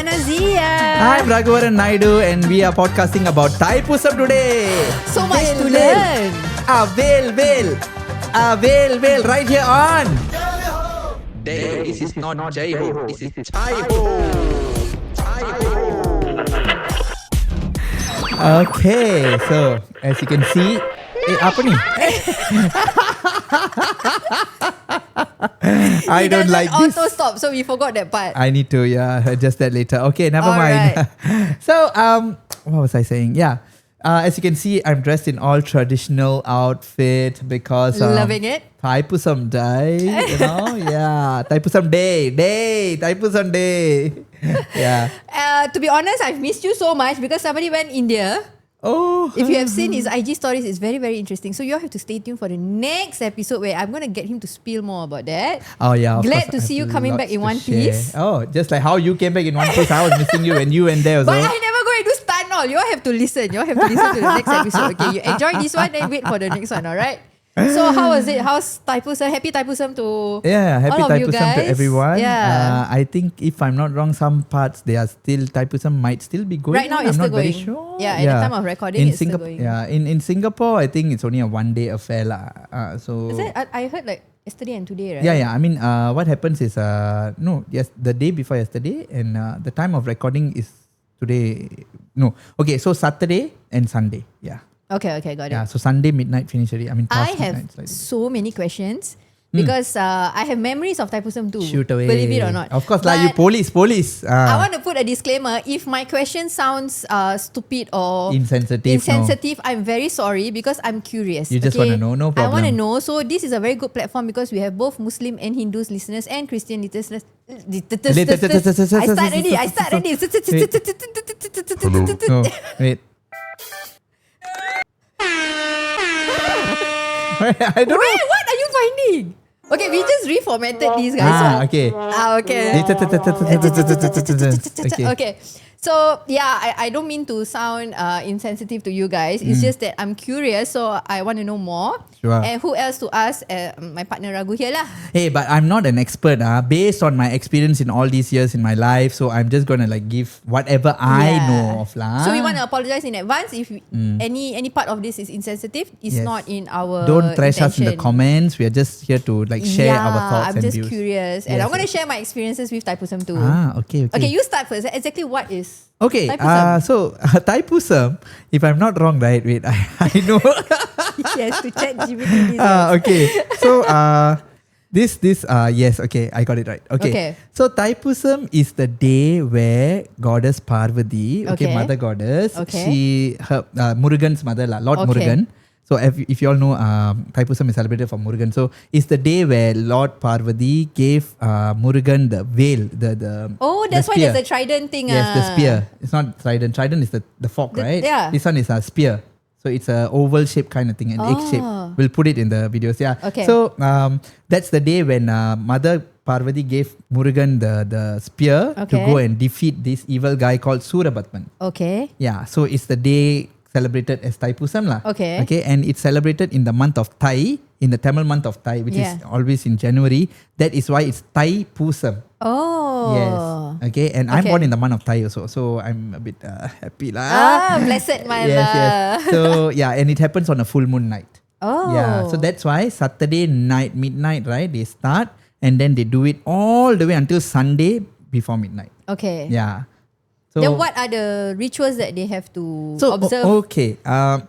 Anazia. I'm Raghuvaran Naidu and we are podcasting about Thaipusam today. So much to learn. Veil, right here on. This is not Jai Ho, this is Chai Ho. Okay, so as you can see, apa ni? I don't like this. Auto stop, so we forgot that part. I need to adjust that later. Okay, never mind. Right. So what was I saying? Yeah. As you can see, I'm dressed in all traditional outfit because loving it. Thaipusam Day, Thaipusam Day, Thaipusam Day. Yeah. To be honest, I've missed you so much because somebody went India. Oh. If you have seen his IG stories, it's very, very interesting. So you all have to stay tuned for the next episode where I'm going to get him to spill more about that. Oh yeah. Glad to see you coming back in one piece. Oh, just like how you came back in one piece, I was missing you when you went there. But I never go and do stunt all. You all have to listen. You all have to listen to the next episode. Okay, you enjoy this one, then wait for the next one. All right. So how was it? How's Thaipusam? Happy Thaipusam to happy all of you Thaipusam guys. to everyone. Yeah. I think if I'm not wrong, some parts they are still Thaipusam might still be going. Right now on. it's I'm still not very going. sure. Yeah, at the time of recording, it's still going. Yeah, in Singapore, I think it's only a one-day affair lah. So is it? I heard like yesterday and today, right? Yeah. I mean, what happens is the day before yesterday, and the time of recording is today. No, okay. So Saturday and Sunday. Yeah. Okay, got it. Yeah, so Sunday midnight finish already. I mean, I past have midnight, so many questions because I have memories of Thaipusam too. Shoot away. Believe it or not. Of course, like you police. I want to put a disclaimer. If my question sounds stupid or insensitive, I'm very sorry because I'm curious. You just want to know, no problem. I want to know. So this is a very good platform because we have both Muslim and Hindus listeners and Christian listeners. I start already. Hello. No, wait. I don't know. Wait, what are you finding? Okay, we just reformatted these guys. Okay. Okay. So yeah, I don't mean to sound insensitive to you guys. It's just that I'm curious, so I want to know more. Sure. And who else to ask? My partner Ragu here lah. Hey, but I'm not an expert. Based on my experience in all these years in my life, so I'm just gonna like give whatever I know of lah. So we want to apologize in advance if any part of this is insensitive. It's not in our. Don't trash us in the intention. comments. We are just here to like share our thoughts I'm and just views. curious, and Yes, I'm going to share my experiences with Thaipusam too. Okay. Okay, you start first. Exactly what is Okay, Thaipusam? so Thaipusam, if I'm not wrong, right? Wait, I know. Yes, to chat GPT. Okay, so this yes, okay, I got it right. Okay. So Thaipusam is the day where Goddess Parvati, Mother Goddess, her Murugan's mother, Lord Murugan. So if you all know, Thaipusam is celebrated for Murugan. So it's the day where Lord Parvati gave Murugan the veil, that's why there's a trident thing. Yes, the spear. It's not trident. Trident is the fork, right? Yeah. This one is a spear. So it's a oval shape kind of thing, an egg shape. We'll put it in the videos. Yeah. Okay. So that's the day when Mother Parvati gave Murugan the spear to go and defeat this evil guy called Surabatman. Okay. Yeah. So it's the day celebrated as Thaipusam lah. Okay. Okay, and it's celebrated in the month of Thai, in the Tamil month of Thai, which is always in January. That is why it's Thaipusam. Oh. Yes. Okay, and I'm born in the month of Thai also, so I'm a bit happy lah. Blessed my Yes. So yeah, and it happens on a full moon night. Oh. Yeah, so that's why Saturday night, midnight, right? They start and then they do it all the way until Sunday before midnight. Okay. Yeah. So, then what are the rituals that they have to observe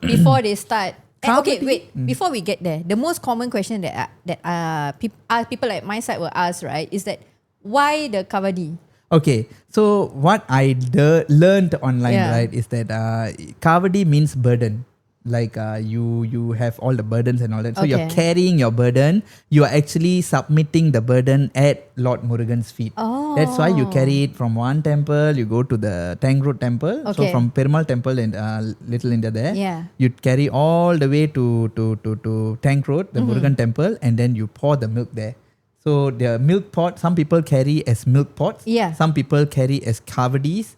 before they start? Before we get there, the most common question that people like my side will ask, right, is that why the kavadi? Okay, so what I learned online, right, is that kavadi means burden. Like you have all the burdens and all that. So you're carrying your burden. You are actually submitting the burden at Lord Murugan's feet. Oh. That's why you carry it from one temple. You go to the Tank Road temple. Okay. So from Perumal temple and Little India there. Yeah. You carry all the way to Tank Road, the Murugan temple, and then you pour the milk there. So the milk pot, some people carry as milk pots. Yeah. Some people carry as kavadis.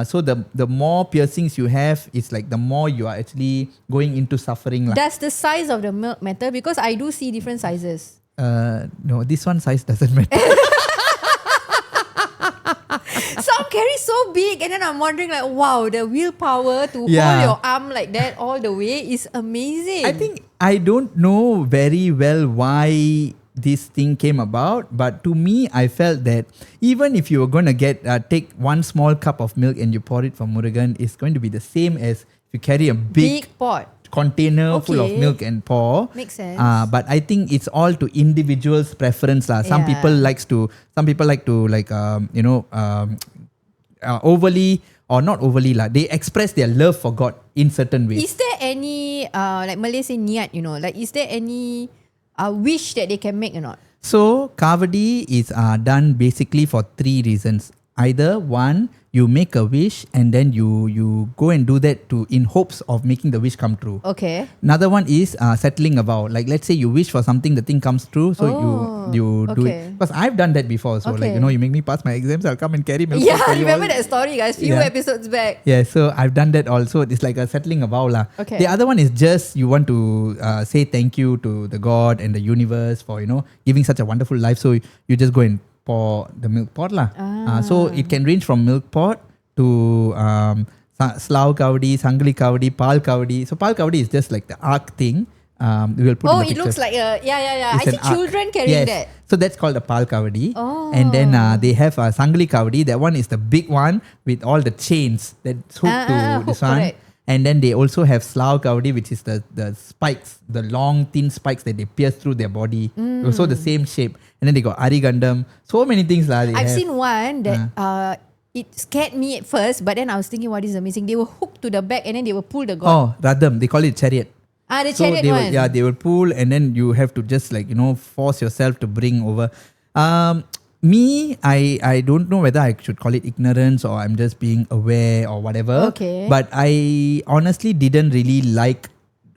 So the more piercings you have, it's like the more you are actually going into suffering. Does the size of the milk matter? Because I do see different sizes. No, this one size doesn't matter. Some carry so big, and then I'm wondering like, wow, the willpower to hold your arm like that all the way is amazing. I think I don't know very well why this thing came about, but to me, I felt that even if you were going to take one small cup of milk and you pour it for Murugan, it's going to be the same as if you carry a big pot container full of milk and pour. Makes sense. But I think it's all to individuals' preference lah. Some people like to overly or not overly lah. They express their love for God in certain ways. Is there any like Malay say niat, like is there any wish that they can make or not? So Kavadi is done basically for 3 reasons. Either one, you make a wish and then you go and do that in hopes of making the wish come true. Okay. Another one is settling a vow. Like let's say you wish for something, the thing comes true, so you do it. Because I've done that before. So like you make me pass my exams, I'll come and carry milk. Yeah, I remember that story, guys. Few episodes back. Yeah, so I've done that also. It's like a settling a vow lah. Okay. The other one is just you want to say thank you to the God and the universe for giving such a wonderful life. So you just go and pour the milk pot lah. So it can range from milk pot to Slav Kavadi, Sangli Kavadi, Pal Kavadi. So Pal Kavadi is just like the arc thing. We will put in the it pictures. looks like a I see children carrying that. So that's called a Pal Kavadi. And then they have a Sangli Kavadi. That one is the big one with all the chains that's hooked to this one. Correct. And then they also have Slav Kavadi, which is the spikes, the long thin spikes that they pierce through their body. Also the same shape. And then they got Arigandam. So many things lah. I've seen one that it scared me at first, but then I was thinking, what is amazing? They were hooked to the back and then they will pull the god. Oh, Radham. They call it chariot. The chariot they one. They will pull and then you have to just force yourself to bring over. Me, I don't know whether I should call it ignorance or I'm just being aware or whatever. Okay. But I honestly didn't really like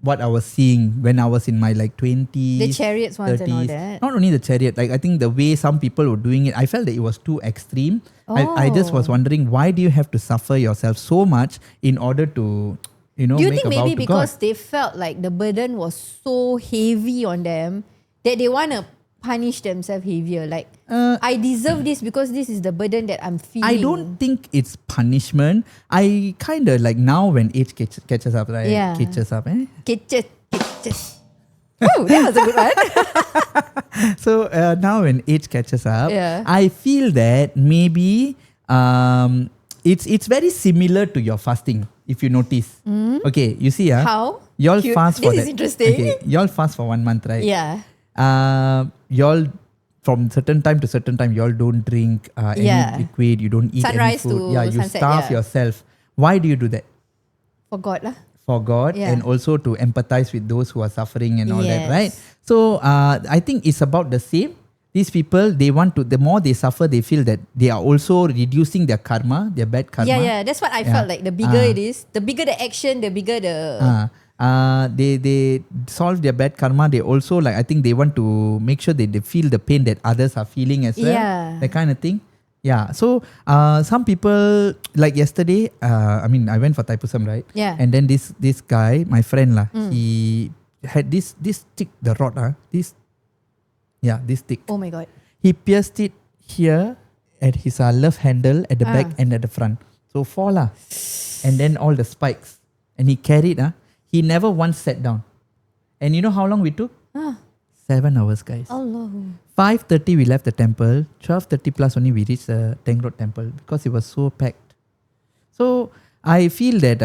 what I was seeing when I was in my 20s. The chariots ones 30s. and all that. Not only the chariot, I think the way some people were doing it, I felt that it was too extreme. I just was wondering, why do you have to suffer yourself so much in order to, do you make think a vow maybe to because God? they felt like the burden was so heavy on them that they want to punish themselves heavier? Like, I deserve this because this is the burden that I'm feeling. I don't think it's punishment. I kind of now when age catches up, right? Yeah. Catches up, Catches. Oh, that was a good one. So now when age catches up, Yeah. I feel that maybe it's very similar to your fasting, if you notice. Okay, you see, How? y'all Cute. fast for This is that. interesting. Okay, y'all fast for 1 month, right? Yeah. Y'all from certain time to certain time, y'all don't drink any liquid, you don't eat Sunrise any food. to You sunset, starve yourself. Why do you do that? For God lah. For God and also to empathize with those who are suffering and all that, Yes. right? So I think it's about the same. These people, they want to, the more they suffer, they feel that they are also reducing their karma, their bad karma. Yeah. That's what I felt like. The bigger it is, the bigger the action, the bigger the... They solve their bad karma. They also I think they want to make sure that they feel the pain that others are feeling as well. Yeah. That kind of thing. Yeah. So some people like yesterday, I went for Thaipusam, right? Yeah. And then this guy, my friend he had this stick, the rod, this stick. Oh my God. He pierced it here at his left handle at the back and at the front. So 4 lah. And then all the spikes. And he carried, he never once sat down. And you know how long we took? 7 hours, guys. Allah. 5:30 we left the temple. 12:30 plus only we reached the Teng Road temple because it was so packed. So I feel that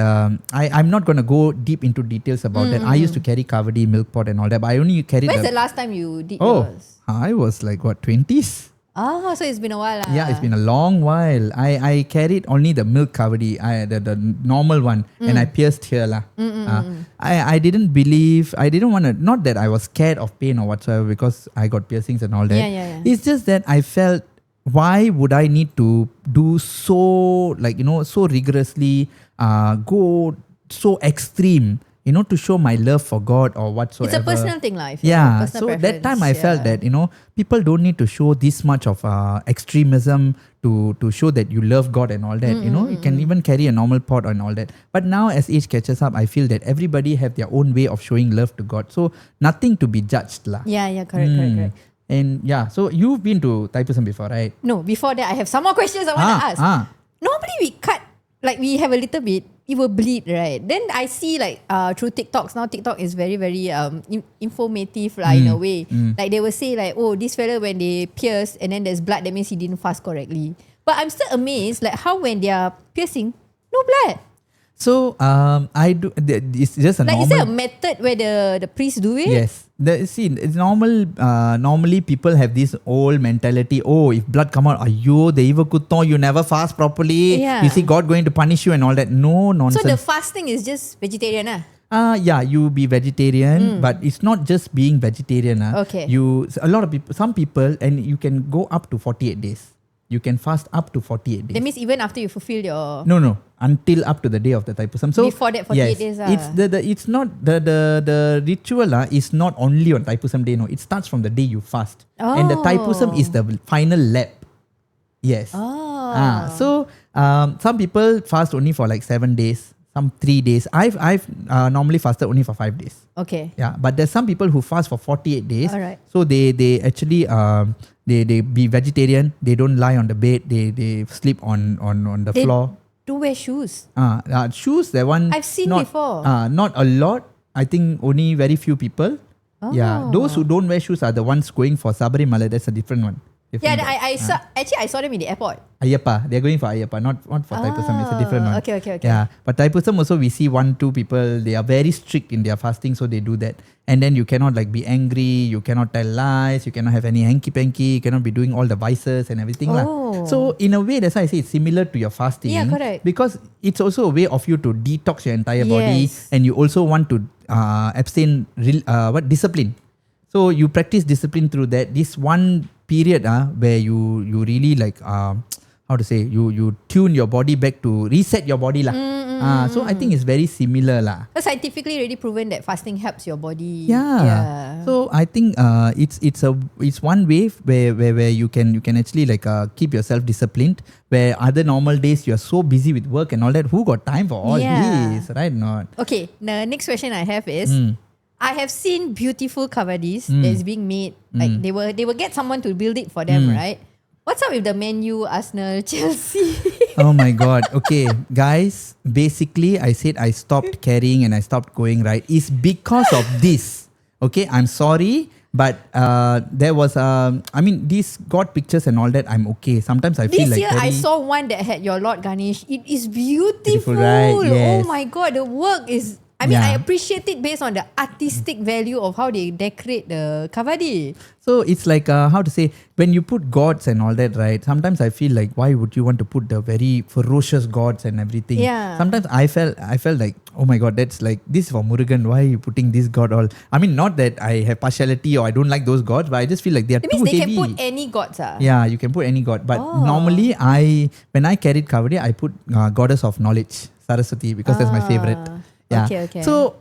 I'm not going to go deep into details about that. I used to carry Kavadi, milk pot and all that, but I only carried When's the last time you did Oh, yours? I was 20s. So it's been a while. Yeah, it's been a long while. I carried only the milk Kavadi, the normal one, and I pierced here lah. I didn't want to, not that I was scared of pain or whatsoever because I got piercings and all that. Yeah. It's just that I felt, why would I need to do so so rigorously, go so extreme, to show my love for God or whatsoever. It's a personal thing, life. Yeah. So that time I felt that, people don't need to show this much of extremism to show that you love God and all that. You can even carry a normal pot and all that. But now as age catches up, I feel that everybody have their own way of showing love to God. So nothing to be judged lah. Yeah, correct. And yeah, so you've been to Thaipusam before, right? No, before that, I have some more questions I want to ask. normally we cut, like we have a little bit, it will bleed, right? Then I see like through TikToks, now TikTok is very, very informative in a way. Like they will say like, oh, this fella when they pierce and then there's blood, that means he didn't fast correctly. But I'm still amazed like how when they are piercing, no blood. So I do. It's just a like, normal. Is there a method where the priests do it? Yes. It's normal. Normally people have this old mentality. Oh, if blood come out, ayo, deiva kuttam, you never fast properly. Yeah. You see God going to punish you and all that. No nonsense. So the fasting is just vegetarian, yeah, you be vegetarian, but it's not just being vegetarian. Okay. Some people, and you can go up to 48 days. You can fast up to 48 days. That means even after you fulfill your... No. Until up to the day of the Thaipusam. So before that 48 days. It's not the ritual is not only on Thaipusam day. No, it starts from the day you fast. And the Thaipusam is the final lap. Yes. So some people fast only for like 7 days. Some 3 days. I've normally fasted only for 5 days. Okay. Yeah, but there's some people who fast for 48 days. All right. So they actually they be vegetarian. They don't lie on the bed. They sleep on the floor. Do wear shoes. Shoes. That one. I've seen before. Not a lot. I think only very few people. Oh. Yeah, those who don't wear shoes are the ones going for Sabarimala. That's a different one. I saw. Actually, I saw them in the airport. Ayyappa. They're going for Ayyappa, not for Thaipusam. It's a different one. Okay. Yeah, but Thaipusam also we see 1-2 people. They are very strict in their fasting, so they do that. And then you cannot like be angry. You cannot tell lies. You cannot have any hanky-panky. You cannot be doing all the vices and everything Oh. So in a way, that's why I say it's similar to your fasting. Yeah, correct. Because it's also a way of you to detox your entire body, Yes. and you also want to abstain. Discipline. So you practice discipline through that. This one period where you really like how to say you tune your body back to reset your body so I think it's very similar Scientifically already proven that fasting helps your body. So I think it's one way where you can actually like keep yourself disciplined, where other normal days you're so busy with work and all that, who got time for all this, right? Not Okay, the next question I have is I have seen beautiful kavadis that's being made. Like they will get someone to build it for them, right? What's up with the Man U, Arsenal, Chelsea? Oh my God. Okay, guys, basically I said I stopped carrying and I stopped going, right? It's because of this. Okay, I'm sorry, but there was these God pictures and all that, I'm okay. Sometimes I feel like this year I saw one that had your Lord Ganesh. It is beautiful. Right? Yes. Oh my God, the work is... I appreciate it based on the artistic value of how they decorate the kavadi. So it's like how to say, when you put gods and all that, right? Sometimes I feel like, why would you want to put the very ferocious gods and everything? Yeah. Sometimes I felt like, oh my God, that's like, this is for Murugan. Why are you putting this god all? I mean, not that I have partiality or I don't like those gods, but I just feel like they are too heavy. They can put any gods. Yeah, you can put any god. But normally when I carried kavadi, I put goddess of knowledge, Saraswati, because that's my favorite. Yeah. Okay. So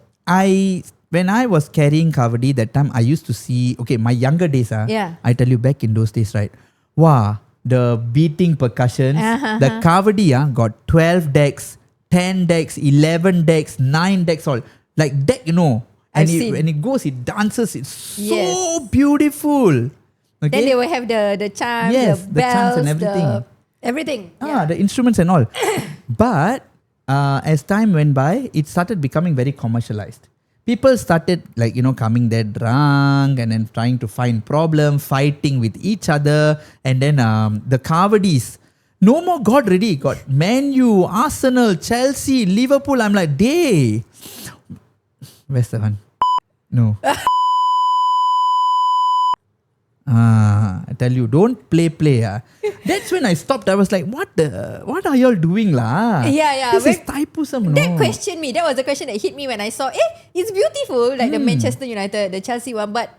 when I was carrying kavadi that time, I used to see, my younger days, I tell you, back in those days, right? Wow, the beating percussions, the kavadi got 12 decks, 10 decks, 11 decks, 9 decks, all. Like deck, And when it goes, it dances, it's so beautiful. Okay? Then they will have the chimes, the bells, the chimes and everything. Everything. The instruments and all. But as time went by, it started becoming very commercialized. People started coming there drunk and then trying to find problem, fighting with each other. And then the kavadis, no more God ready. Got Man U, Arsenal, Chelsea, Liverpool. I'm like, where's the one? No. I tell you, don't play. That's when I stopped. I was like, what are y'all doing lah? Yeah. This is Thaipusam, no? That questioned me. That was the question that hit me when I saw, it's beautiful, like the Manchester United, the Chelsea one, but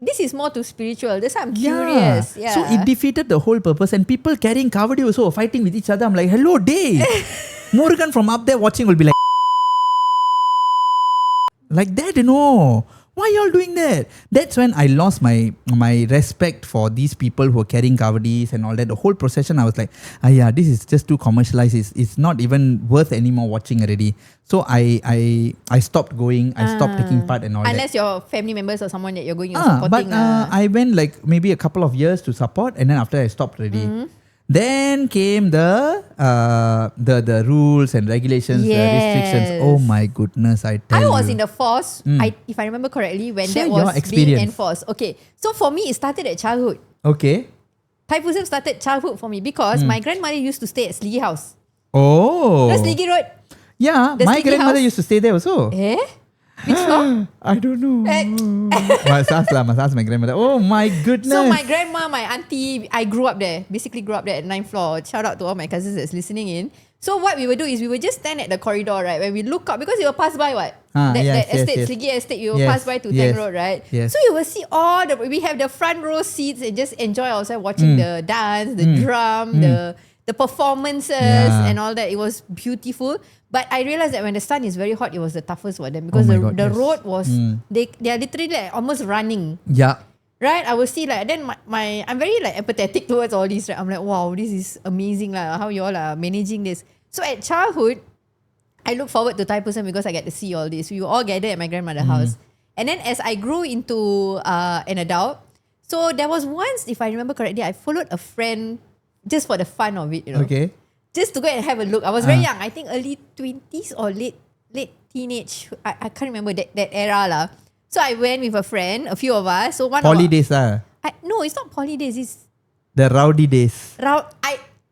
this is more too spiritual. That's why I'm curious. Yeah. So it defeated the whole purpose, and people carrying kavadi also fighting with each other. I'm like, hello, day. Murugan from up there watching will be like that, Why y'all doing that? That's when I lost my respect for these people who are carrying kavadis and all that. The whole procession, I was like, this is just too commercialized. It's not even worth anymore watching already. So I stopped going. I stopped taking part and all that. Unless your family members or someone that you're going supporting. But I went like maybe a couple of years to support, and then after I stopped already. Then came the rules and regulations, the restrictions. Oh my goodness, I tell you. I was in the force, if I remember correctly, when Share that your was being experience. enforced. Okay, so for me, it started at childhood. Okay. Thaipusam started childhood for me because my grandmother used to stay at Sligi House. Oh. The Sligi Road. Yeah, The my Sligi grandmother house. used to stay there also. Which floor? I don't know. Must ask my grandmother. Oh my goodness. So my grandma, my auntie, I grew up there. Basically grew up there at 9th floor. Shout out to all my cousins that's listening in. So what we would do is we would just stand at the corridor, right? When we look up, because you will pass by that estate, Sligi estate, you will pass by to Tang Road, right? Yes. So you will see we have the front row seats and just enjoy ourselves watching the dance, the drum, the performances and all that. It was beautiful. But I realized that when the sun is very hot, it was the toughest for them because the road was, they are literally like almost running. Yeah. Right? I will see like, then I'm very like empathetic towards all this, right? I'm like, wow, this is amazing how you all are managing this. So at childhood, I look forward to Thaipusam because I get to see all this. We will all gather at my grandmother's house. And then as I grew into an adult, so there was once, if I remember correctly, I followed a friend just for the fun of it, Okay. Just to go and have a look. I was very young. I think early 20s or late teenage. I can't remember that era lah. So I went with a friend, a few of us. So one Poly days no, it's not poly days. It's the rowdy days.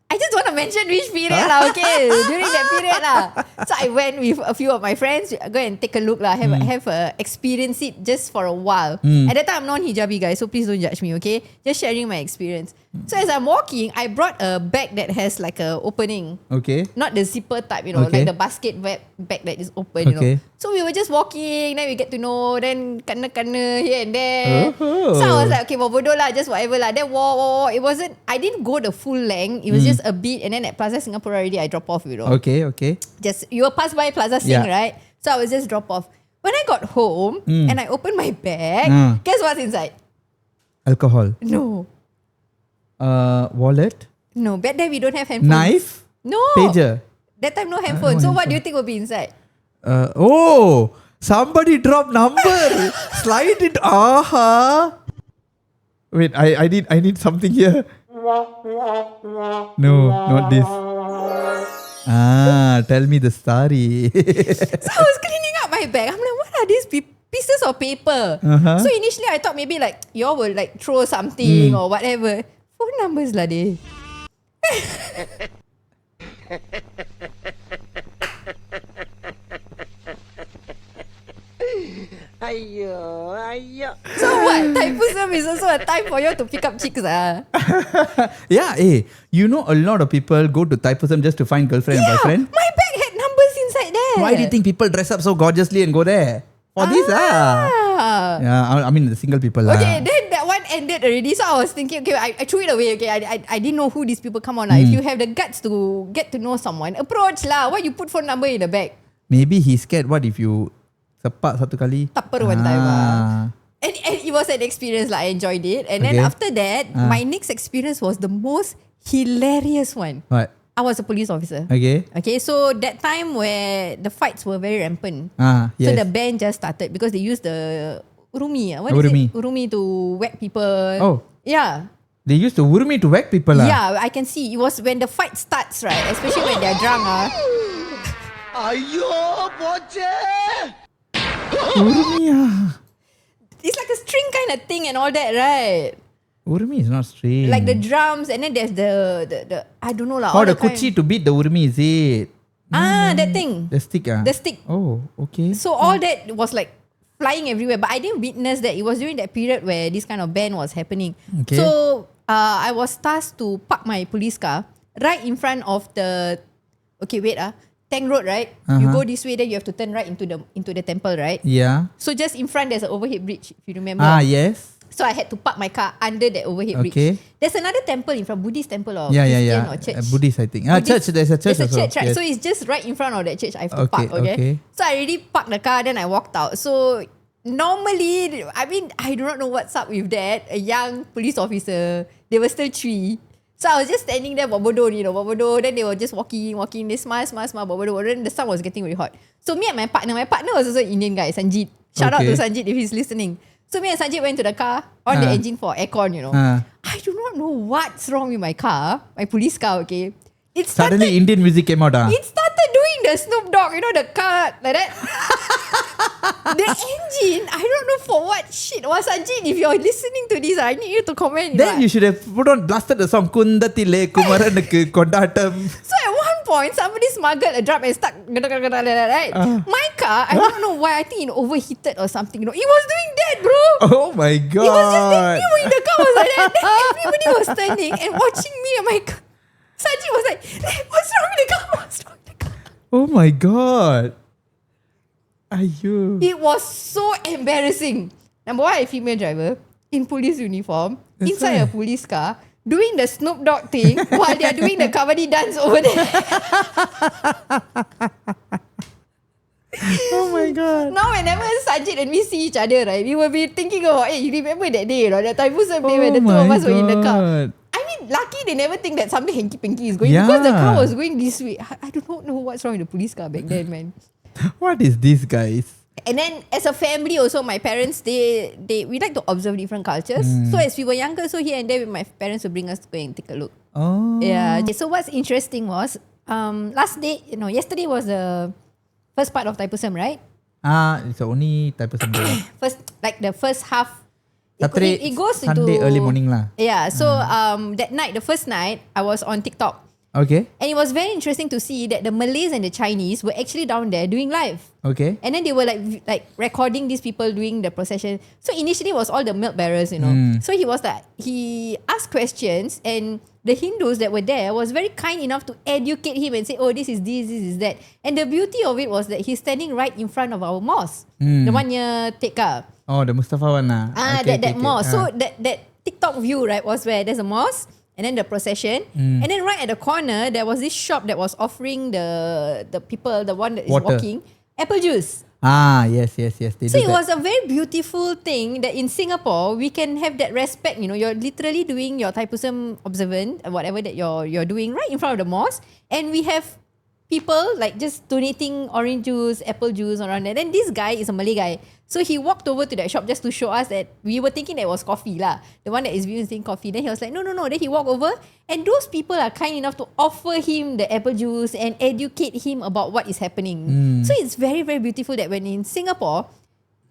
I just want to mention which period lah, okay? During that period lah. So I went with a few of my friends, go and take a look lah, have experience it just for a while. At that time, I'm non-hijabi guys, so please don't judge me, okay? Just sharing my experience. So as I'm walking, I brought a bag that has like a opening. Okay. Not the zipper type, Okay. like the basket bag that is open, Okay. So we were just walking, then we get to know, then kana here and there. So I was like, okay, bodoh lah, just whatever lah. Then walk. I didn't go the full length. It was just a bit, and then at Plaza Singapore already, I drop off, Okay. Just, you will pass by Plaza Sing, right? So I was just drop off. When I got home, and I opened my bag, guess what's inside? Alcohol. No. Wallet. No, back then we don't have handphones. Knife. No. Pager. That time no handphone. So what do you think will be inside? Somebody dropped number. Slide it. Wait, I need something here. No, not this. Tell me the story. So I was cleaning up my bag. I'm like, what are these pieces of paper? So initially I thought maybe like y'all will like throw something or whatever. Phone numbers lah they. So what? Thaipusam is also a time for you to pick up chicks Yeah, you know a lot of people go to Thaipusam just to find girlfriend and boyfriend. My bag had numbers inside there. Why do you think people dress up so gorgeously and go there? For this Yeah, I mean the single people Okay, then that one ended already. So I was thinking, okay, I threw it away. Okay, I didn't know who these people come on. If you have the guts to get to know someone, approach lah. Why you put phone number in the bag? Maybe he's scared. What if you sepak satu kali? Tapper one time And it was an experience lah. I enjoyed it. And then after that, my next experience was the most hilarious one. What? I was a police officer. Okay, so that time where the fights were very rampant. Yes. So the band just started because they used the urumi. What urumi. is it? Urumi to whack people. Oh. Yeah. They used the urumi to whack people. Yeah, I can see. It was when the fight starts, right? Especially when they're drunk. Ayo, boche! Urumi It's like a string kind of thing and all that, right? Urumi is not string. Like the drums, and then there's the I don't know lah. The kuchi to beat the urumi, is it? That thing. The stick. The stick. Oh, okay. So all that was like flying everywhere, but I didn't witness that. It was during that period where this kind of ban was happening. Okay. So I was tasked to park my police car right in front of the Tang Road, right? You go this way, then you have to turn right into the temple, right? Yeah. So just in front there's an overhead bridge, if you remember. Yes. So I had to park my car under that overhead bridge. There's another temple in front, Buddhist temple or Christian or church. Buddhist, I think. Church. There's a church. There's a also. church, right? Yes. So it's just right in front of that church. I have to park. Okay. So I already parked the car, then I walked out. So normally, I mean, I do not know what's up with that. A young police officer. They were still 3. So I was just standing there, buat bodoh. Then they were just walking. They smile, buat bodoh. Then the sun was getting very hot. So me and my partner was also an Indian guy, Sanjit. Shout out to Sanjit if he's listening. So me and Sanjit went to the car, on the engine for aircon, I I do not know what's wrong with my car, my police car, okay? Suddenly Indian music came out. It started doing the Snoop Dogg, the car like that. The engine, I don't know for what shit. Sajid, if you're listening to this, I need you to comment. Then you should have blasted the song Kundathile Kumaranukku Kondatam. So at one point, somebody smuggled a drum and stuck, right? My car, I don't know why, I think it overheated or something. It was doing that, bro. Oh my God. It was just that when the car was like that. Then everybody was turning and watching me and my car. Sajid was like, what's wrong with the car? What's wrong with the car? Oh my God. Ayuh. It was so embarrassing. Number one, a female driver in police uniform, inside a police car, doing the Snoop Dogg thing while they are doing the Kavadi dance over there. Oh my God. Now whenever Sajid and we see each other, right, we will be thinking about, hey, you remember that day, that Thaipusam day when the two of us were in the car. I mean, lucky they never think that something hanky-panky is going because the car was going this way. I do not know what's wrong with the police car back then, man. What is this, guys? And then as a family also, my parents, we like to observe different cultures. So as we were younger, so here and there, my parents would bring us to go and take a look. Oh. Yeah. So what's interesting was, yesterday was the first part of Thaipusam, right? It's only Thaipusam day. The first half. Saturday, it goes Sunday into early morning lah. Yeah. So that night, the first night, I was on TikTok. Okay. And it was very interesting to see that the Malays and the Chinese were actually down there doing live. Okay. And then they were like recording these people doing the procession. So initially it was all the milk bearers, So he asked questions, and the Hindus that were there was very kind enough to educate him and say, oh, this is this is that. And the beauty of it was that he's standing right in front of our mosque. The one near Tekka. Oh, the Mustafa one lah. That mosque. So that TikTok view, right, was where there's a mosque and then the procession. And then right at the corner, there was this shop that was offering the people, the one that is walking, apple juice. Yes. So it was a very beautiful thing that in Singapore, we can have that respect. You're literally doing your Thaipusam observant, whatever that you're doing right in front of the mosque. And we have people like just donating orange juice, apple juice around there. Then this guy is a Malay guy. So he walked over to that shop just to show us that we were thinking that it was coffee lah. The one that is using coffee. Then he was like, no. Then he walked over and those people are kind enough to offer him the apple juice and educate him about what is happening. So it's very, very beautiful that when in Singapore,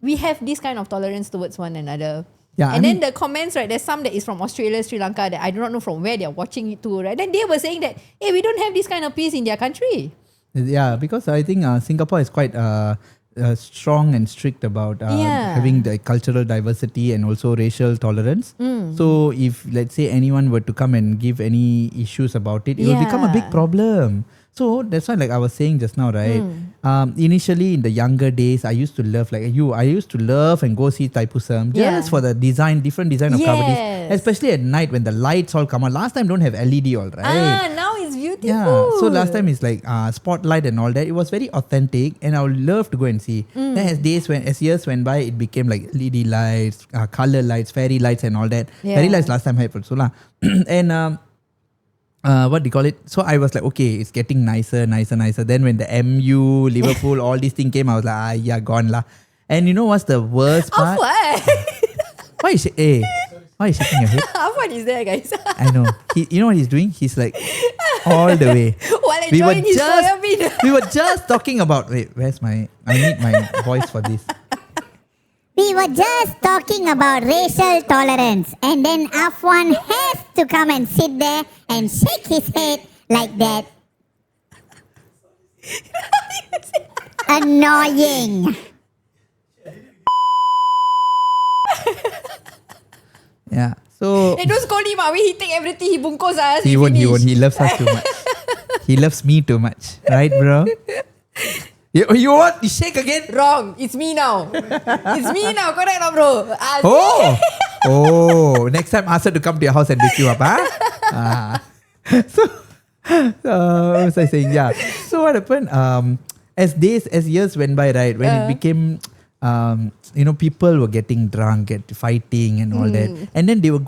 we have this kind of tolerance towards one another. Yeah, and then the comments, right, there's some that is from Australia, Sri Lanka that I do not know from where they're watching it to, right? Then they were saying that, hey, we don't have this kind of peace in their country. Yeah, because I think Singapore is quite strong and strict about having the cultural diversity and also racial tolerance. So if, let's say, anyone were to come and give any issues about it, it will become a big problem. So that's why, like I was saying just now, right? Initially in the younger days, I used to love, like you, I used to love and go see Thaipusam just for the different design of kavadis. Especially at night when the lights all come on. Last time don't have LED all, right? Now it's beautiful. Yeah. So last time it's like spotlight and all that. It was very authentic and I would love to go and see. Then as years went by, it became like LED lights, color lights, fairy lights and all that. Fairy lights last time had also lah. And what do you call it? So I was like, okay, it's getting nicer. Then when the MU, Liverpool, all these things came, I was like, gone lah. And you know what's the worst part? Why is shaking your head? What is there, guys? I know. You know what he's doing? He's like all the way. While enjoying his soybean. We were just talking about. Wait, I need my voice for this. We were just talking about racial tolerance, and then Afwan has to come and sit there and shake his head like that. Annoying. Yeah. So. Hey, don't scold him. He take everything. He bungkus us. He won't. He loves us too much. He loves me too much, right, bro? You what? You shake again? Wrong. It's me now. Correct not, bro? Next time ask her to come to your house and wake you up, So what was I saying? Yeah. So what happened? As years went by, right, when it became people were getting drunk, fighting and all that. And then they were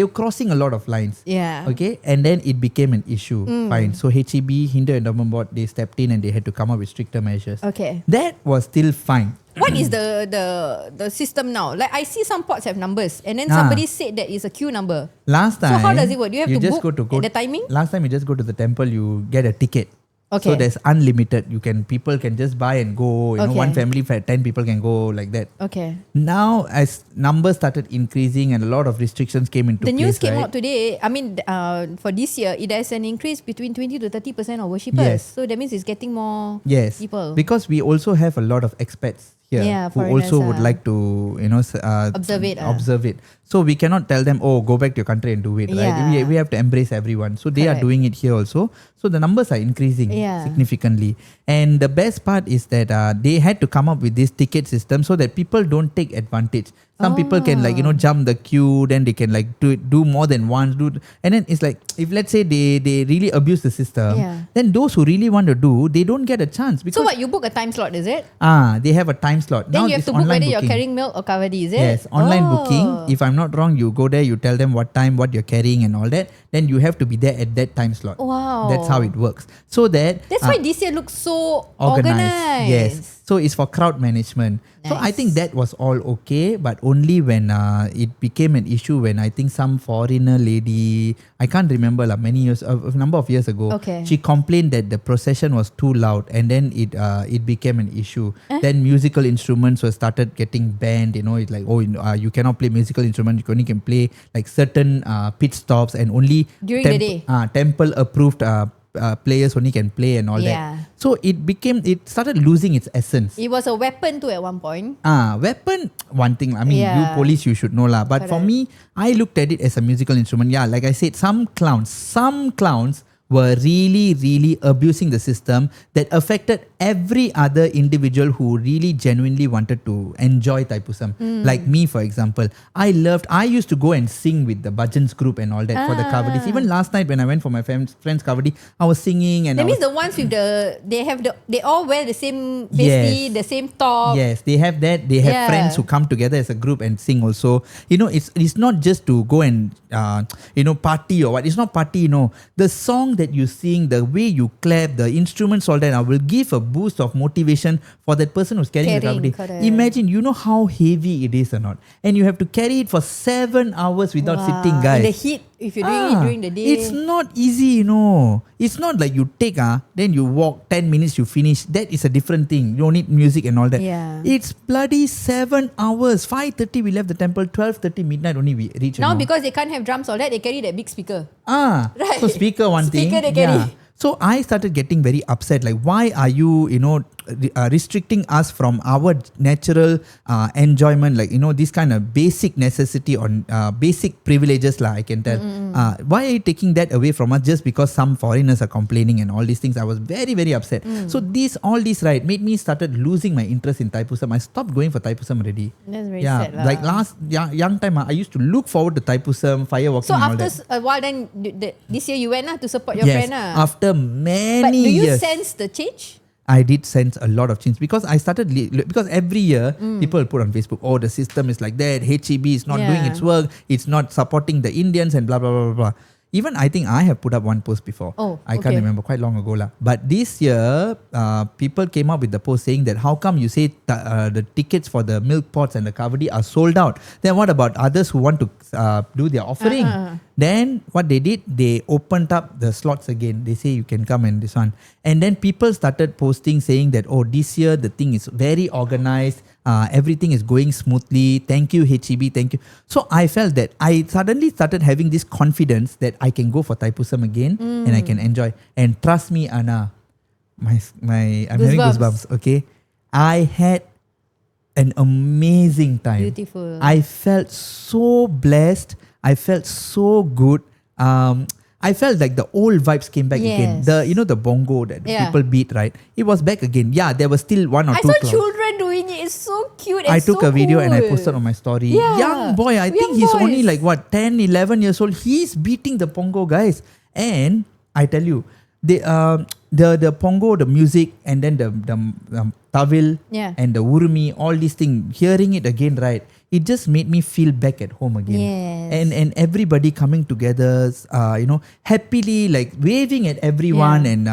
crossing a lot of lines. Yeah. Okay. And then it became an issue. Fine. So HEB, Hindu Endowment Board, they stepped in and they had to come up with stricter measures. Okay. That was still fine. what is the system now? Like I see some pots have numbers, and then somebody said that it's a queue number. Last time, so how does it work? Do you have to just book go at the timing? Last time you just go to the temple, you get a ticket. Okay. So there's unlimited. People can just buy and go. You know, one family for 10 people can go like that. Okay. Now, as numbers started increasing and a lot of restrictions came into place. The news came out today. I mean, for this year, it has an increase between 20 to 30% of worshippers. Yes. So that means it's getting more people. Because we also have a lot of expats here who also would like to, observe it. So we cannot tell them, oh, go back to your country and do it, right? We have to embrace everyone. So they are doing it here also. So the numbers are increasing significantly. And the best part is that they had to come up with this ticket system so that people don't take advantage. Some people can jump the queue, then they can do more than once. And then it's like, if let's say they really abuse the system, then those who really want to do, they don't get a chance. Because so what, you book a time slot, is it? They have a time slot. Then now you have to book whether you're carrying milk or kavadi, is it? Yes, online booking. If I'm not wrong, you go there, you tell them what time, what you're carrying and all that. Then you have to be there at that time slot. Wow. That's how it works. So that's why this year looks so organized. Yes. So it's for crowd management. Nice. So I think that was all okay, but only when it became an issue when I think some foreigner lady, I can't remember a number of years ago, she complained that the procession was too loud, and then it became an issue. Then musical instruments were started getting banned. It's like, you cannot play musical instruments. You only can play like certain pit stops and only during the day. Temple approved players only can play and all that. So it started losing its essence. It was a weapon too at one point. Weapon, one thing. I mean, you police, you should know lah. But for me, I looked at it as a musical instrument. Yeah, like I said, some clowns were really, really abusing the system that affected every other individual who really genuinely wanted to enjoy Thaipusam. Like me, for example. I used to go and sing with the Bhajans group and all that for the Kavadis. Even last night when I went for my friend's Kavadi, I was singing. And that means the ones with they all wear the same basically the same top. Yes, they have that. They have friends who come together as a group and sing also. It's not just to go and party or what. It's not party, The song that you sing, the way you clap, the instruments, all that, will give a boost of motivation for that person who's carrying the Kavadi. Imagine, how heavy it is or not. And you have to carry it for 7 hours without sitting, guys. In the heat, if you're doing it during the day. It's not easy, It's not like you take, then you walk 10 minutes, you finish. That is a different thing. You don't need music and all that. It's bloody 7 hours. 5:30 we left the temple, 12:30 midnight only we reach. Now because they can't have drums all that, they carry that big speaker. Right. So speaker one thing. Speaker they carry. So I started getting very upset. Like, why are you, restricting us from our natural enjoyment? Like, this kind of basic necessity or basic privileges, I can tell. Why are you taking that away from us just because some foreigners are complaining and all these things? I was very, very upset. So all this made me started losing my interest in Thaipusam. I stopped going for Thaipusam already. That's very sad. Like last young time, I used to look forward to Thaipusam, fireworking. So and all after that. a while, then this year you went to support your friend. After many but do you years. sense the change? I did sense a lot of change because I started because every year people will put on Facebook, the system is like that, HEB is not doing its work, it's not supporting the Indians and blah blah blah blah. Even I think I have put up one post before. I can't remember, quite long ago. But this year, people came up with the post saying that how come you say the tickets for the milk pots and the kavadi are sold out? Then what about others who want to do their offering? Then what they did, they opened up the slots again. They say you can come and this one. And then people started posting saying that, this year the thing is very organized. Everything is going smoothly. Thank you, HEB. Thank you. So I felt that I suddenly started having this confidence that I can go for Thaipusam again and I can enjoy. And trust me, Anna, I'm having goosebumps. Okay, I had an amazing time. Beautiful. I felt so blessed. I felt so good. I felt like the old vibes came back again. The bongo that people beat, right? It was back again. Yeah, there was still one or two. I saw children doing it. It's so cute. I took a video and I posted on my story. Yeah. Young boy, I think he's only 10, 11 years old. He's beating the bongo, guys. And I tell you, the pongo, the music, and then the tawil and the urumi, all these things, hearing it again, right? It just made me feel back at home again. Yes. And everybody coming together, happily like waving at everyone and,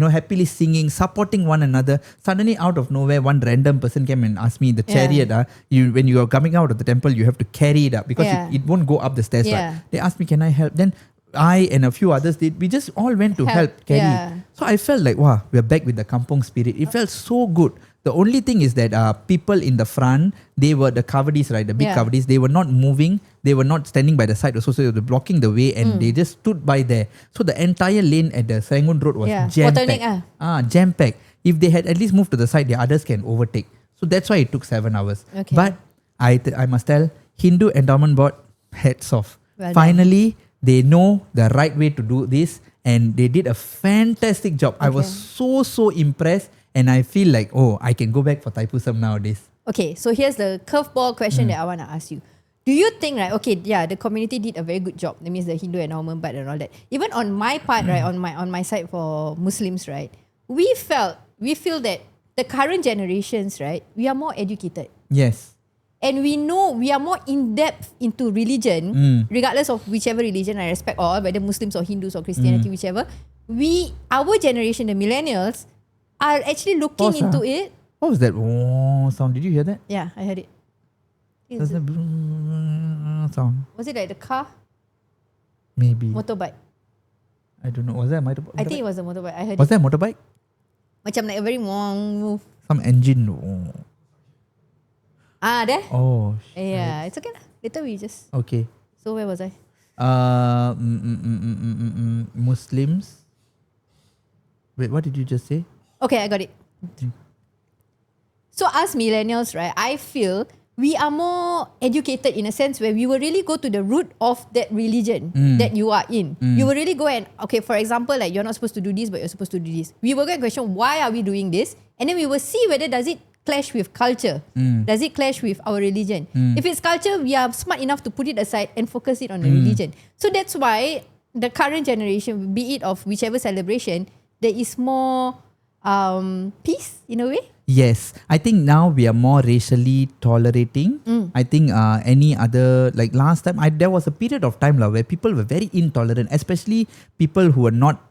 happily singing, supporting one another. Suddenly out of nowhere, one random person came and asked me, the chariot, when you are coming out of the temple, you have to carry it up because it won't go up the stairs. Right? They asked me, can I help? Then I and a few others did. We just all went to help carry. Yeah. So I felt like, wow, we're back with the kampung spirit. It felt so good. The only thing is that people in the front, they were the kavadis, right? The big kavadis, they were not moving. They were not standing by the side also. So they were blocking the way and they just stood by there. So the entire lane at the Serangoon Road was jam-packed. Jam-packed. If they had at least moved to the side, the others can overtake. So that's why it took 7 hours. Okay. But I must tell, Hindu Endowment Board, hats off. Well Finally, they know the right way to do this and they did a fantastic job. Okay. I was so impressed. And I feel like, I can go back for Thaipusam nowadays. Okay, so here's the curveball question that I want to ask you. Do you think, right, the community did a very good job. That means the Hindu Endowment Board and all that. Even on my part, right, on my side for Muslims, right, we feel that the current generations, right, we are more educated. Yes. And we know we are more in-depth into religion, regardless of whichever religion I respect all, whether Muslims or Hindus or Christianity, whichever. Our generation, the millennials, are actually looking into it. What was that sound? Did you hear that? Yeah, I heard it. That's the sound. Was it like the car? Maybe. Motorbike. I don't know. Was that a motorbike? I think it was a motorbike. I heard was that a motorbike? Macam like a very long move. Some engine. There? Oh, shit. Yeah, it's okay. Later we just... Okay. So where was I? Muslims. Wait, what did you just say? Okay, I got it. So us millennials, right, I feel we are more educated in a sense where we will really go to the root of that religion that you are in. You will really go and, for example, like you're not supposed to do this, but you're supposed to do this. We will go and question, why are we doing this? And then we will see whether does it clash with culture? Does it clash with our religion? If it's culture, we are smart enough to put it aside and focus it on the religion. So that's why the current generation, be it of whichever celebration, there is more peace in a way. Yes, I think now we are more racially tolerating. I think any other, like last time, there was a period of time where people were very intolerant, especially people who were not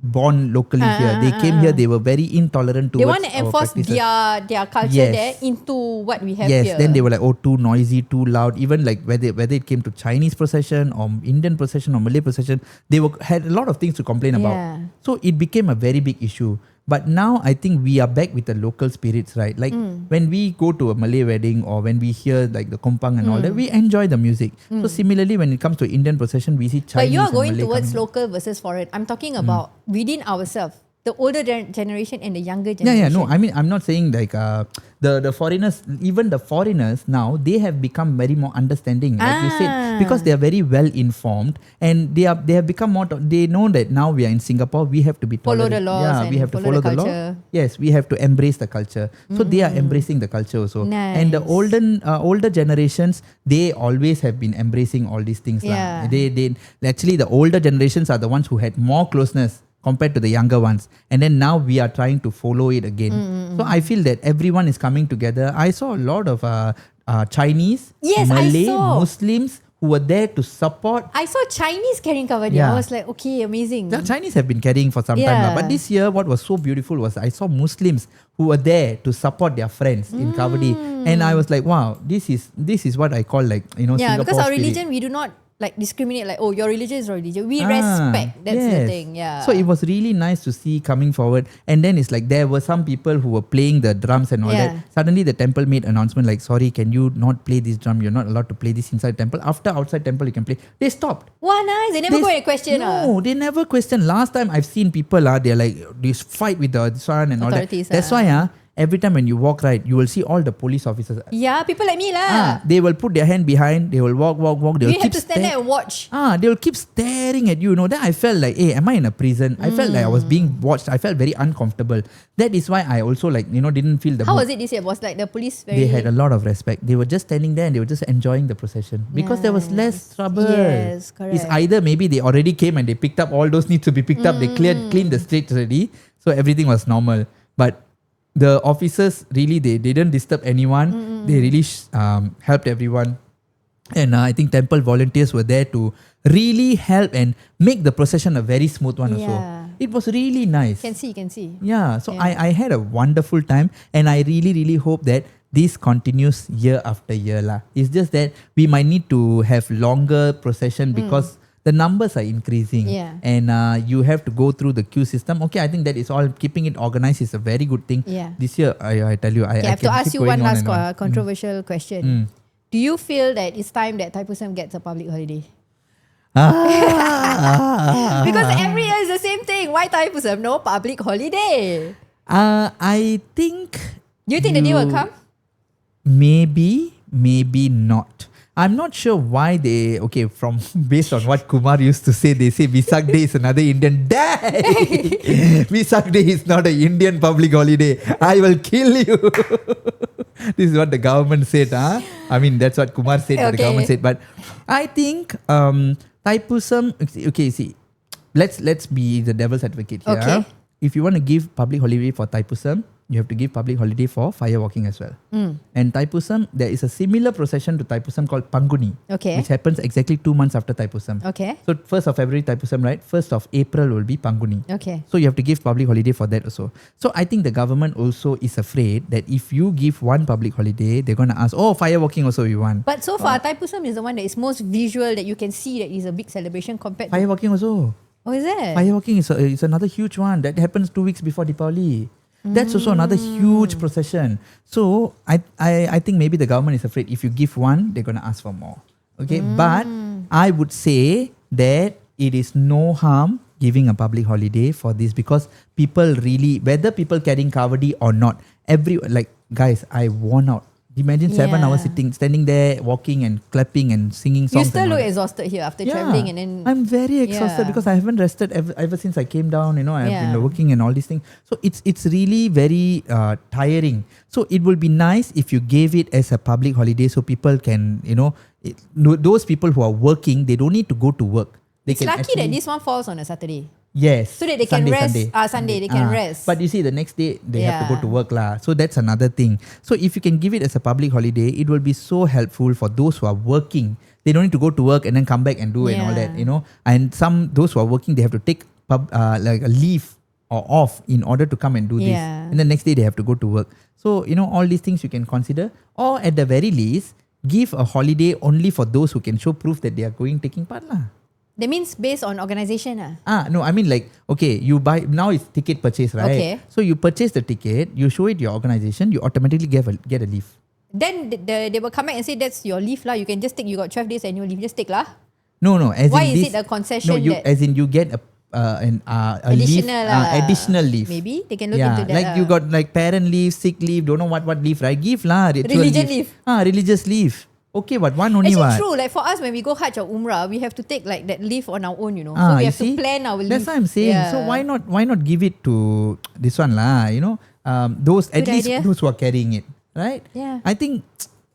born locally here. They came here, they were very intolerant towards our practices. They want to enforce their culture there into what we have here. Yes, then they were like, too noisy, too loud. Even like whether it came to Chinese procession or Indian procession or Malay procession, they had a lot of things to complain about. So it became a very big issue. But now I think we are back with the local spirits, right? Like when we go to a Malay wedding or when we hear like the kompang and all that, we enjoy the music. So similarly, when it comes to Indian procession, we see Chinese. But you are going Malay towards local versus foreign. I'm talking about within ourselves. The older generation and the younger generation. No, I mean, I'm not saying like the foreigners, even the foreigners now, they have become very more understanding, like you said, because they are very well informed and they have become more, they know that now we are in Singapore, we have to be tolerant. Follow the laws. We have to follow the law. Yes, we have to embrace the culture. So they are embracing the culture also. Nice. And the older generations, they always have been embracing all these things. Yeah. They actually, the older generations are the ones who had more closeness compared to the younger ones. And then now we are trying to follow it again. So I feel that everyone is coming together. I saw a lot of Chinese, Malay, Muslims who were there to support. I saw Chinese carrying kavadi. I was like, okay, amazing. The Chinese have been carrying for some time. But this year, what was so beautiful was I saw Muslims who were there to support their friends in kavadi. And I was like, wow, this is what I call like, Singapore because our spirit. religion, we do not like discriminate like, your religion is your religion. We respect. That's the thing. Yeah. So it was really nice to see coming forward. And then it's like there were some people who were playing the drums and all that. Suddenly the temple made announcement like, sorry, can you not play this drum? You're not allowed to play this inside temple. After outside temple you can play. They stopped. Wow, nice. They never go and question. No, they never question. Last time I've seen people they're like this fight with the son and authorities, all that. That's why every time when you walk right, you will see all the police officers. Yeah, people like me lah. They will put their hand behind. They will walk. They will have to stand there and watch. They will keep staring at you. Then I felt like, hey, am I in a prison? I felt like I was being watched. I felt very uncomfortable. That is why I also didn't feel the. How was it this year? Was like the police very? They had a lot of respect. They were just standing there and they were just enjoying the procession because there was less trouble. Yes, correct. It's either maybe they already came and they picked up all those needs to be picked up. They cleaned the streets already. So everything was normal. But the officers really, they didn't disturb anyone. They really helped everyone. And I think temple volunteers were there to really help and make the procession a very smooth one also. It was really nice. Can see. Yeah, so I had a wonderful time, and I really, really hope that this continues year after year lah. It's just that we might need to have longer procession because the numbers are increasing. And you have to go through the queue system. Okay, I think that is all. Keeping it organized is a very good thing. This year, I tell you, I have to ask you one last controversial question. Mm. Do you feel that it's time that Thaipusam gets a public holiday? Because every year is the same thing. Why Thaipusam? No public holiday. I think... Do you think the day will come? Maybe not. I'm not sure why they... Okay, from based on what Kumar used to say, they say Vesak Day is another Indian day. Vesak Day is not an Indian public holiday. I will kill you. This is what the government said. I mean, that's what Kumar said, what the government said. But I think Thaipusam... Okay, see. Let's be the devil's advocate here. Okay. If you want to give public holiday for Thaipusam, you have to give public holiday for fire walking as well. And Thaipusam, there is a similar procession to Thaipusam called Panguni, which happens exactly 2 months after Thaipusam. So 1st of February Thaipusam, right? 1st of April will be Panguni. So you have to give public holiday for that also. So I think the government also is afraid that if you give one public holiday, they're going to ask, oh, fire walking also we want. But so far, Thaipusam is the one that is most visual, that you can see that is a big celebration compared to... Fire walking also. Oh, is it? Fire walking is another huge one. That happens 2 weeks before Deepavali. That's also another huge procession. So I think maybe the government is afraid if you give one, they're going to ask for more. Okay, but I would say that it is no harm giving a public holiday for this, because people really, whether people carrying kavadi or not, guys, I worn out. Imagine 7 hours standing there, walking and clapping and singing songs. You still look exhausted here after traveling, and then I'm very exhausted because I haven't rested ever since I came down. I've been working and all these things. So it's really very tiring. So it will be nice if you gave it as a public holiday, so people can, those people who are working, they don't need to go to work. It's lucky that this one falls on a Saturday. Yes. So that they can rest. Sunday they can rest. But you see, the next day they have to go to work lah. So that's another thing. So if you can give it as a public holiday, it will be so helpful for those who are working. They don't need to go to work and then come back and do and all that, And those who are working, they have to take like a leave or off in order to come and do this. And the next day they have to go to work. So, all these things you can consider. Or at the very least, give a holiday only for those who can show proof that they are taking part lah. That means based on organisation No, I mean you buy, now it's ticket purchase, right? Okay. So you purchase the ticket, you show it your organisation, you automatically get a leave. Then they will come back and say that's your leave lah. You can just take, you got 12 days annual leave, just take lah. No, Why is it a concession? No, as in you get a additional leave. Maybe they can look into that. Like you got parent leave, sick leave, don't know what leave, right? Give lah. Religion leave. Religious leave. Okay, but one only one. Actually, true. Like for us, when we go Hajj or Umrah, we have to take that leave on our own, So we have to plan our leave. That's what I'm saying. So why not give it to this one lah? Those Good at least idea. Those who are carrying it, right? Yeah. I think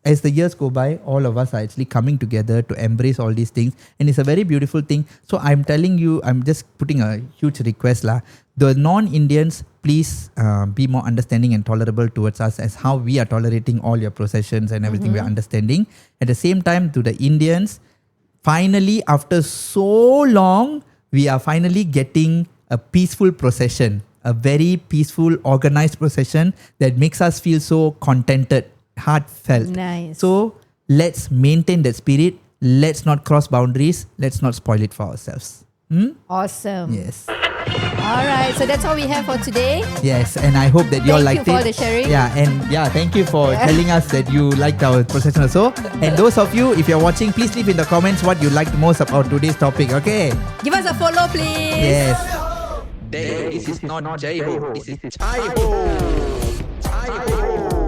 as the years go by, all of us are actually coming together to embrace all these things, and it's a very beautiful thing. So I'm telling you, I'm just putting a huge request lah. The non-Indians, please be more understanding and tolerable towards us as how we are tolerating all your processions and everything we are understanding. At the same time, to the Indians, finally, after so long, we are finally getting a peaceful procession, a very peaceful, organized procession that makes us feel so contented, heartfelt. Nice. So let's maintain that spirit. Let's not cross boundaries. Let's not spoil it for ourselves. Awesome. Yes. Alright, so that's all we have for today. Yes, and I hope that you all liked it. Thank you for the sharing. Thank you for telling us that you liked our procession also. And those of you, if you're watching, please leave in the comments what you liked most about today's topic, okay? Give us a follow, please. Yes. This is not Jai Ho, this is Chai Ho. Chai Ho.